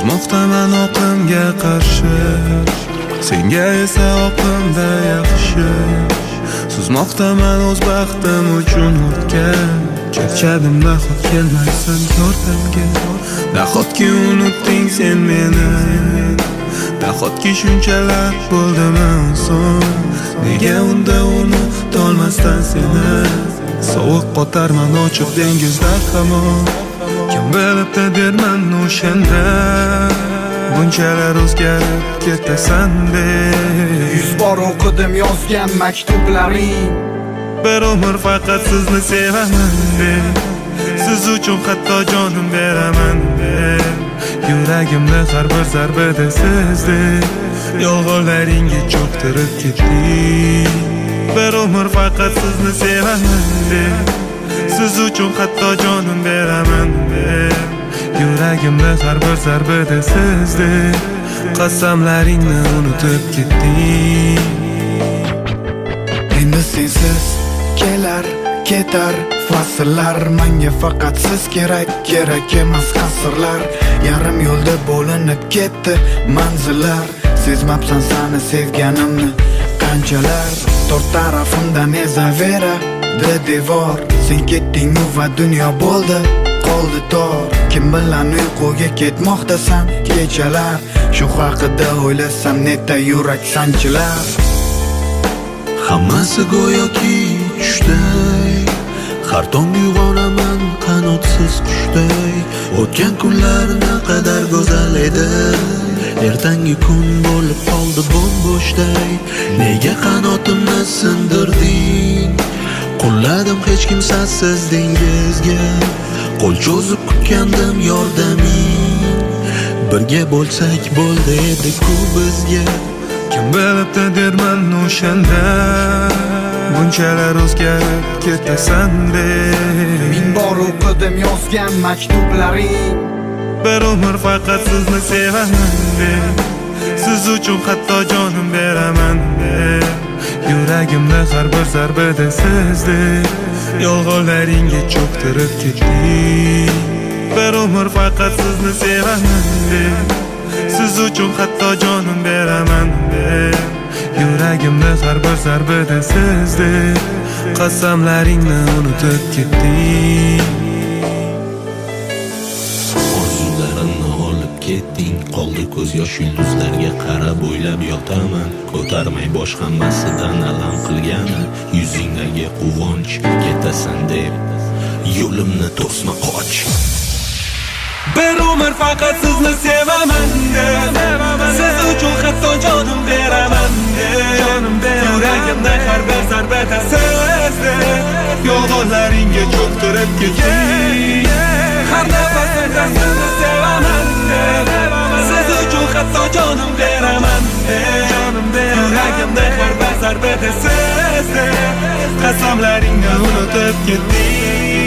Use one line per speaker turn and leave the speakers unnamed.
Suzmoqdaman oqimga qarshi, senga esa oqimda yaxshi. Suzmoqdaman o'z baxtim uchun o'tga, charchadim nahot kelmaysan yordamga. Nahotki unutding sen meni, nahotki shunchalar bo'ldimi son. Nega unda unutolmasdan seni, sovuq qotarman ochiq dengizda hamon. Kim bilibdi derman o'shanda, bunchalar o'zgarib ketasan deb.
100 bor o'qidim yozgan maktuplaring,
bir umr faqat sizni sevaman deb. Siz uchun hatto jonim beraman deb. Yuragimda har bir zarbada sizdek, yolg'onlaringga cho'ktirib ketdik. Bir umr faqat sizni sevaman deb. Siz uchun hatto jonim beraman deb. Yuragimda har bir zarbada sizdek, qasamlaringni unutib ketdik.
Endi sensiz kelar ketar fasllar, menga faqat siz kerak, kerak emas qasrlar. Yarim yo'lda bo'linib ketdi manzillar, sezmabsan seni sevganimni qanchalar. To'rt tarafimdan ezavera devor, sen ketding va dunyo bo'ldi qoldi tor. Kim bilan uyquga ketmoqdasan kechalar, shu haqida o'ylasam neta yurak sanchilar.
Hammasi go'yoki tushday, har tong uyg'onaman qanotsiz qushday. O'tgan kunlar naqadar go'zal edi, ertangi kun bo'lib qoldi bo'shday. Nega qanotimni sindirding, qo'lladim hech kimsasiz dengizga. Qo'l cho'zib kutgandim yordaming, birga bo'lsak bo'ldi edi-ku bizga.
Kim bilibdi derman o'shanda, bunchalar o'zgarib ketasan deb.
1000 bor o'qidim yozgan maktuplaring,
bir umr faqat sizni sevaman deb. Siz uchun hatto jonim beraman deb. Yuragimda har bir zarbada sizdek, yolg'onlaringga cho'ktirib ketdik. Bir umr faqat sizni sevaman deb. Siz uchun hatto jonim beraman deb. Yuragimda har bir zarbada sizdek, qasamlaringni unutib ketdik.
Orzularimni olib ketding, qoldi ko'z yosh yulduzlarga qarab o'ylab yotaman. Ko'tarmay bosh hammasidan alam qilgani, yuzingdagi quvonch ketasan deb. Yo'limni to'sma qoch.
Bir umr faqat sizni sevaman deb. Siz uchun hatto jonim beraman deb. Yuragimda har bir zarbada sizdek, yolg'onlaringga cho'ktirib ketdik. Har nafasda sizni sevaman deb. Siz uchun hatto jonim beraman deb. Yuragimda har bir zarbada sizdek, qasamlaringni unutib ketdik.